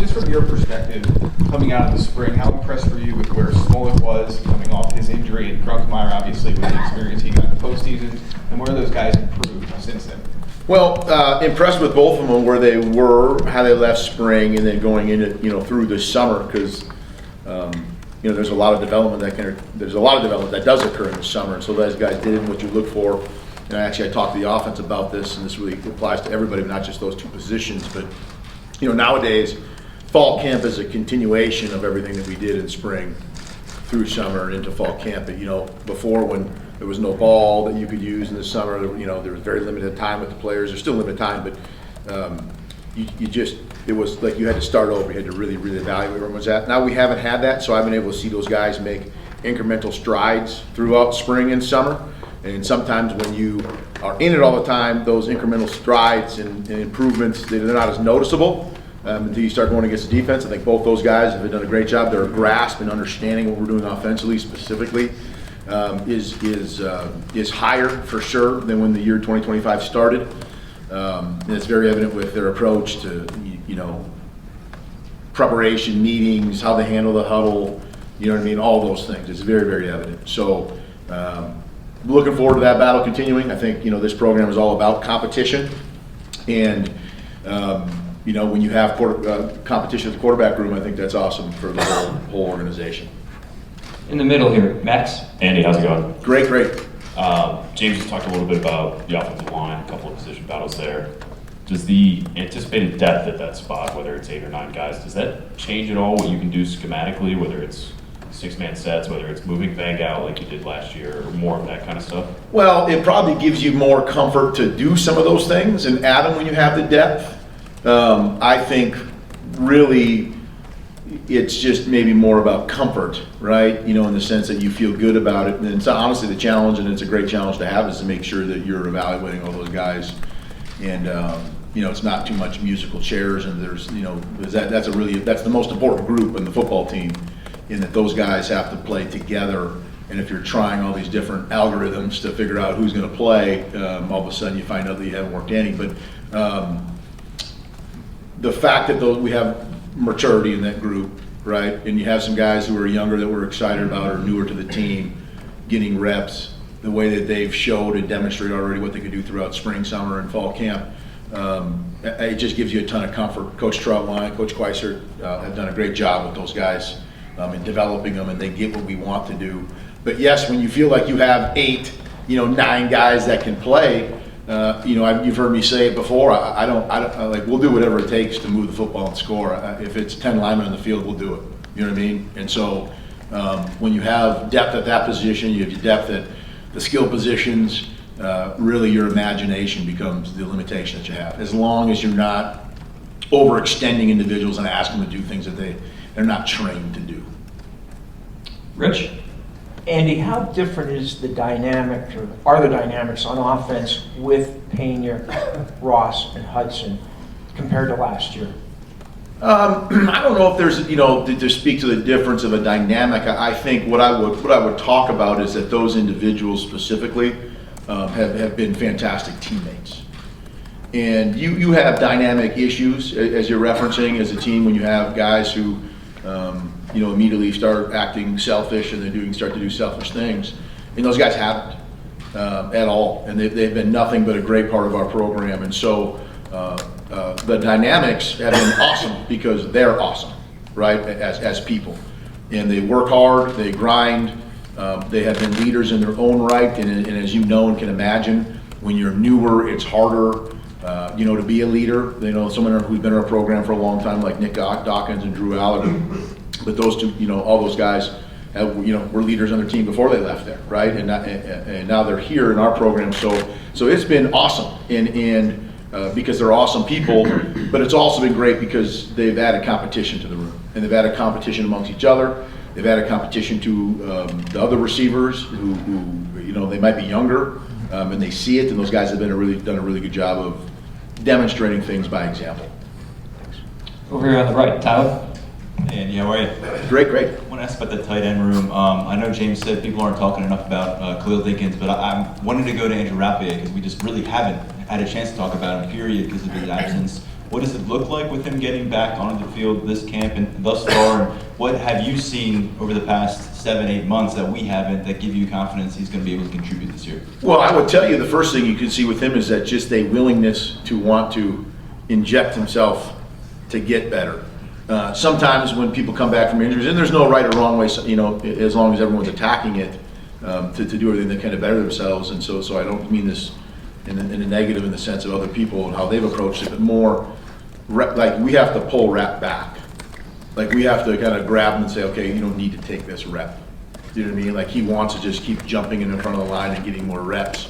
just from your perspective, coming out of the spring, how impressed were you with where Smolik was coming off his injury, and Grunkemeyer, obviously, with the experience he got in the postseason, and where those guys improved since then? Well, impressed with both of them, where they were, how they left spring, and then going into, through the summer, because there's a lot of development that does occur in the summer, and so those guys did what you look for. And actually, I talked to the offense about this, and this really applies to everybody, but not just those two positions. But nowadays, fall camp is a continuation of everything that we did in spring through summer and into fall camp. But before, when there was no ball that you could use in the summer, there was very limited time with the players. There's still limited time, but it was like you had to start over. You had to really, really evaluate where everyone was at. Now we haven't had that, so I've been able to see those guys make incremental strides throughout spring and summer. And sometimes when you are in it all the time, those incremental strides and improvements, they're not as noticeable until you start going against the defense. I think both those guys have done a great job. Their grasp and understanding what we're doing offensively specifically is higher for sure than when the year 2025 started. And it's very evident with their approach to, preparation, meetings, how they handle the huddle, all those things. It's very, very evident. So, looking forward to that battle continuing. I think, this program is all about competition. And, when you have competition at the quarterback room, I think that's awesome for the whole organization. In the middle here, Max. Andy, how's it going? Great. James just talked a little bit about the offensive line, a couple of position battles there. Does the anticipated depth at that spot, whether it's 8 or 9 guys, does that change at all what you can do schematically, whether it's 6-man sets, whether it's moving Vang out like you did last year, or more of that kind of stuff? Well, it probably gives you more comfort to do some of those things and add them when you have the depth. I think really it's just maybe more about comfort, right? In the sense that you feel good about it. And it's honestly the challenge, and it's a great challenge to have, is to make sure that you're evaluating all those guys. And, it's not too much musical chairs, and there's, that's the most important group in the football team, in that those guys have to play together. And if you're trying all these different algorithms to figure out who's going to play, all of a sudden you find out that you haven't worked any. But the fact that we have maturity in that group, right? And you have some guys who are younger that we're excited about, or newer to the team, getting reps, the way that they've showed and demonstrated already what they could do throughout spring, summer, and fall camp. It just gives you a ton of comfort. Coach Troutline, Coach Queiser have done a great job with those guys in developing them, and they get what we want to do. But yes, when you feel like you have 8, 9 guys that can play, you've heard me say it before. I don't like, we'll do whatever it takes to move the football and score. If it's 10 linemen in the field, we'll do it. You know what I mean? And so when you have depth at that position, you have your depth at the skill positions. Really, your imagination becomes the limitation that you have. As long as you're not overextending individuals and asking them to do things that they're not trained to do. Rich? Andy, how different is the dynamic, or are the dynamics on offense with Pena, Ross, and Hudson compared to last year? I don't know if there's, to speak to the difference of a dynamic. I think what I would talk about is that those individuals specifically have been fantastic teammates. And you have dynamic issues, as you're referencing, as a team, when you have guys who immediately start acting selfish and they start to do selfish things. And those guys haven't at all. And they've been nothing but a great part of our program. And so the dynamics have been awesome because they're awesome, right, as people. And they work hard, they grind, they have been leaders in their own right. And as you know and can imagine, when you're newer, it's harder to be a leader. Someone who's been in our program for a long time, like Nick Dawkins and Drew Allar. But those two, all those guys were leaders on their team before they left there, right? And now they're here in our program. So it's been awesome, and because they're awesome people. But it's also been great because they've added competition to the room, and they've added competition amongst each other. They've added competition to the other receivers who they might be younger, and they see it. And those guys have done a really good job of demonstrating things by example. Thanks. Over here on the right, Tyler. Andy, how are you? Great. I want to ask about the tight end room. I know James said people aren't talking enough about Khalil Dinkins, but I wanted to go to Andrew Rappleyea because we just really haven't had a chance to talk about him, period, because of his absence. What does it look like with him getting back onto the field this camp and thus far? And what have you seen over the past 7-8 months that we haven't that give you confidence he's going to be able to contribute this year? Well, I would tell you the first thing you can see with him is that just a willingness to want to inject himself to get better. Sometimes when people come back from injuries, and there's no right or wrong way, as long as everyone's attacking it, to do everything they can to better themselves. And so I don't mean this in a negative in the sense of other people and how they've approached it, but more like we have to pull rep back. Like we have to kind of grab them and say, okay, you don't need to take this rep. You know what I mean? Like he wants to just keep jumping in front of the line and getting more reps,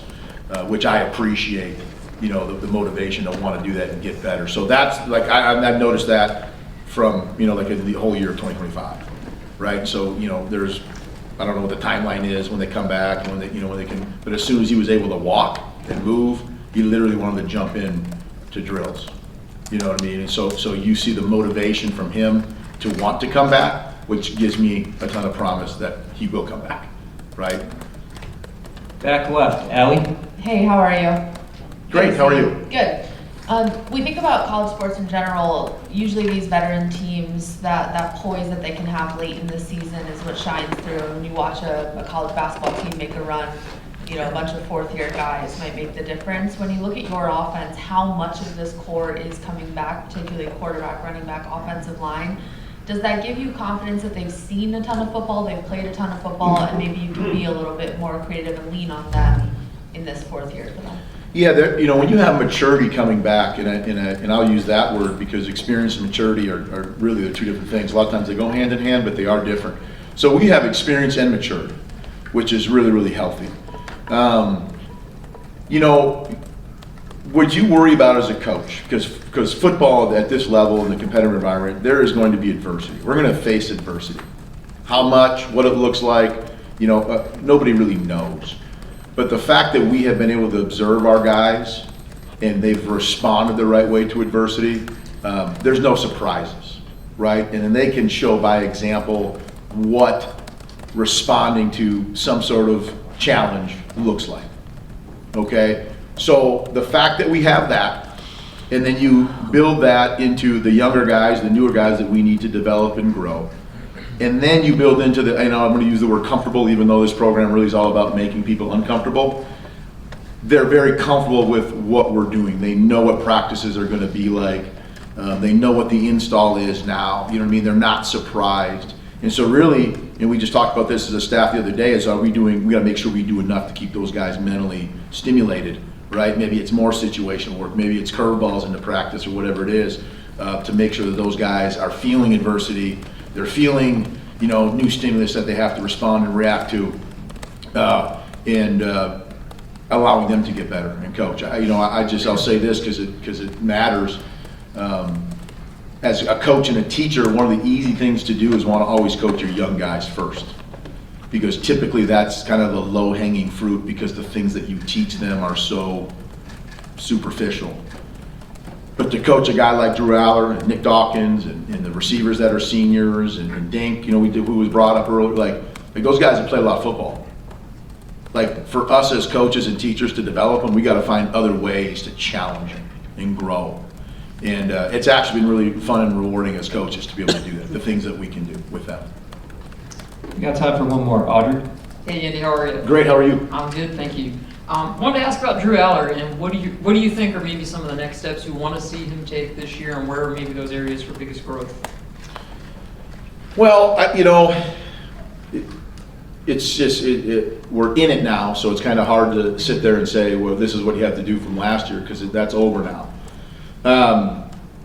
which I appreciate, the motivation to want to do that and get better. So that's like, I've noticed that from, like the whole year of 2025, right? So, there's, I don't know what the timeline is when they come back and when they can, but as soon as he was able to walk and move, he literally wanted to jump in to drills. You know what I mean? And so you see the motivation from him to want to come back, which gives me a ton of promise that he will come back, right? Back left, Allie. Hey, how are you? Great, how are you? Good. We think about college sports in general, usually these veteran teams, that poise that they can have late in the season is what shines through. When you watch a college basketball team make a run, a bunch of fourth-year guys might make the difference. When you look at your offense, how much of this core is coming back, particularly quarterback, running back, offensive line? Does that give you confidence that they've seen a ton of football, they've played a ton of football, and maybe you can be a little bit more creative and lean on them in this fourth year for them? Yeah, when you have maturity coming back, and I'll use that word because experience and maturity are really the two different things. A lot of times they go hand in hand, but they are different. So we have experience and maturity, which is really, really healthy. What you worry about as a coach, because football at this level in the competitive environment, there is going to be adversity. We're going to face adversity. How much, what it looks like, nobody really knows. But the fact that we have been able to observe our guys and they've responded the right way to adversity, there's no surprises, right? And then they can show by example what responding to some sort of challenge looks like, okay? So the fact that we have that, and then you build that into the younger guys, the newer guys that we need to develop and grow, and then you build into the, I'm going to use the word comfortable, even though this program really is all about making people uncomfortable. They're very comfortable with what we're doing. They know what practices are going to be like. They know what the install is now. You know what I mean? They're not surprised. And so really, and we just talked about this as a staff the other day, is we got to make sure we do enough to keep those guys mentally stimulated, right? Maybe it's more situational work. Maybe it's curveballs into practice or whatever it is, to make sure that those guys are feeling adversity. They're feeling, new stimulus that they have to respond and react to, and allowing them to get better. And coach, I'll say this because it matters. As a coach and a teacher, one of the easy things to do is want to always coach your young guys first, because typically that's kind of the low-hanging fruit, because the things that you teach them are so superficial. But to coach a guy like Drew Allar and Nick Dawkins and the receivers that are seniors and Dink, who was brought up earlier, like those guys have played a lot of football. Like for us as coaches and teachers to develop them, we got to find other ways to challenge them and grow. And it's actually been really fun and rewarding as coaches to be able to do that, the things that we can do with them. We got time for one more. Audrey? Hey Andy, how are you? Great, how are you? I'm good, thank you. Wanted to ask about Drew Allar, and what do you think are maybe some of the next steps you want to see him take this year, and where are maybe those areas for biggest growth? Well, it's just we're in it now, so it's kind of hard to sit there and say, well, this is what you have to do from last year, because that's over now.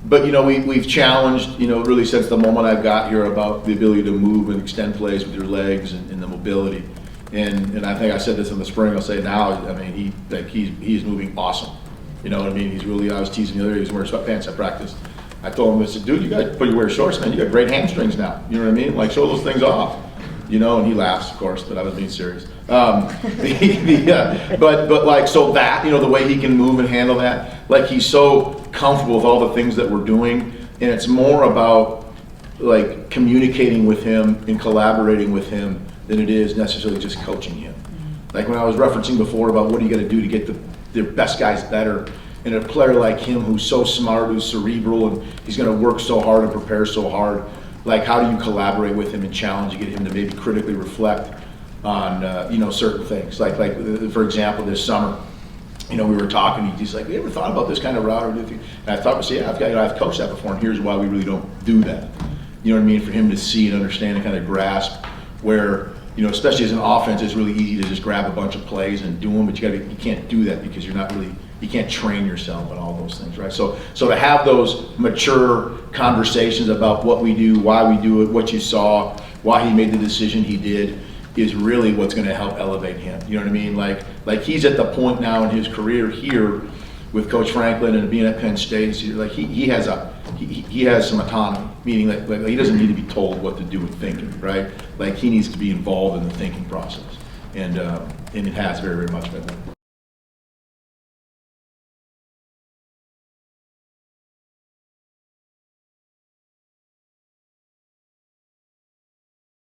But we've challenged, really since the moment I've got here, about the ability to move and extend plays with your legs and the mobility. And I think I said this in the spring, I'll say it now, he's moving awesome. You know what I mean? I was teasing the other day, he's wearing sweatpants at practice. I told him, I said, dude, you wear shorts, man, you got great hamstrings now. You know what I mean? Like, show those things off. And he laughs, of course, but I was being serious. But so that, the way he can move and handle that, like he's so comfortable with all the things that we're doing, and it's more about like communicating with him and collaborating with him than it is necessarily just coaching him. Like when I was referencing before about what do you got to do to get the best guys better, And a player like him who's so smart, who's cerebral, and he's going to work so hard and prepare so hard, like how do you collaborate with him and challenge and get him to maybe critically reflect on, you know, certain things. Like for example, this summer, you know, we were talking, he's like, "You ever thought about this kind of route?" And I thought, yeah, I've coached that before, and here's why we really don't do that. You know what I mean? For him to see and understand and kind of grasp where, you know, especially as an offense, it's really easy to just grab a bunch of plays and do them, but you can't do that because you can't train yourself and all those things, right? So to have those mature conversations about what we do, why we do it, what you saw, why he made the decision he did, is really what's going to help elevate him. You know what I mean? Like he's at the point now in his career here with Coach Franklin and being at Penn State. So like he has some autonomy, meaning like he doesn't need to be told what to do with thinking, right? Like he needs to be involved in the thinking process, and it has very, very much been.